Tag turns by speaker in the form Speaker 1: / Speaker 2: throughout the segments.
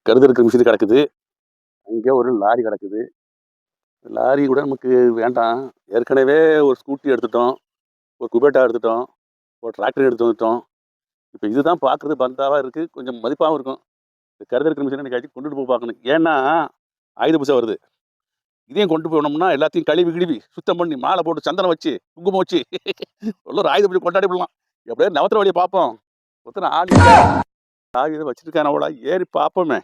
Speaker 1: கருதறுக்கிற machine கிடக்குது. அங்கே ஒரு லாரி கிடக்குது. லாரி கூட நமக்கு வேண்டாம். ஏற்கனவே ஒரு ஸ்கூட்டி எடுத்துட்டோம். ஒரு குபேட்டா எடுத்துட்டோம். ஒரு டிராக்டர் எடுத்து வந்துட்டோம். இப்போ இதுதான் பார்க்குறது பந்தாவா இருக்கு. கொஞ்சம் மதிப்பாவும் இருக்கும். இந்த கருதறுக்கிற மிஷின என்னைக்காச்சும் கொண்டுட்டு போய் பார்க்கணும். ஏன்னா, ஆயுத பூஜை வருது. இதையும் கொண்டு போனோம்னா எல்லாத்தையும் கழுவி கிழுவி சுத்தம் பண்ணி மாலை போட்டு சந்தனம் வச்சு குங்குமம் வச்சு ஒரு ஆயுத பூஜை கொண்டாடி போடலாம். எப்படியோ நவத்திர வழியை பார்ப்போம். ஒருத்தனை ஆடி ஆயுதம் வச்சிருக்கானோட ஏறி பார்ப்போமே.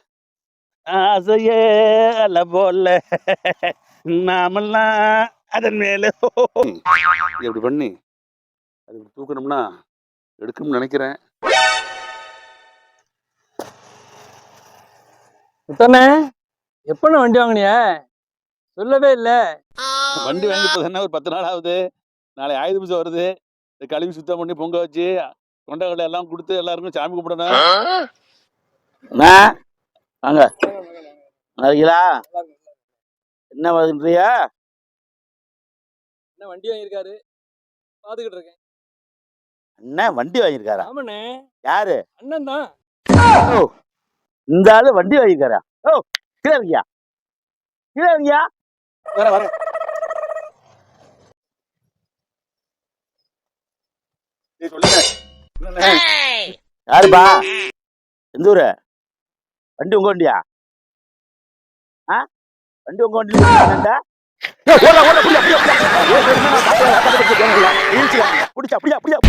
Speaker 1: ஆசையே அல்ல போல நாமெல்லாம் அதன் மேல இப்படி பண்ணி அது தூக்கணும்னா எடுக்கணும்னு நினைக்கிறேன்.
Speaker 2: முத்தண்ணே, எப்பண்ணே வண்டி வாங்கினிய? சொல்லவே இல்ல.
Speaker 1: வண்டி வாங்கி போதுன்னா ஒரு 10 நாள் ஆகுது. நாளை ஆயுத பூஜை வருது. கழுவி சுத்தம் பண்ணி பொங்க வச்சு கொண்டகளை எல்லாம் கொடுத்து எல்லாருக்கும் சாமி கும்பிடணும். வாங்க நல்லா என்ன வருதுன்றியா?
Speaker 2: என்ன வண்டி வாங்கியிருக்காரு, பாத்துக்கிட்டு இருக்கேன்.
Speaker 1: அண்ணன் வண்டி வாங்கியிருக்காரா?
Speaker 2: ஆமாண்ணே.
Speaker 1: யாரு?
Speaker 2: அண்ணன் தான்.
Speaker 1: ஓ, இந்த ஆளு வண்டி வாங்கியிருக்காரா? ஓ, கீழே இருக்கியா? கீழே இருக்கியா? வர வர யாருப்பா? எந்த ஊரு? வண்டி உங்க வண்டியா? வண்டி உங்க வண்டி பிடிச்சா அப்படியா அப்படியா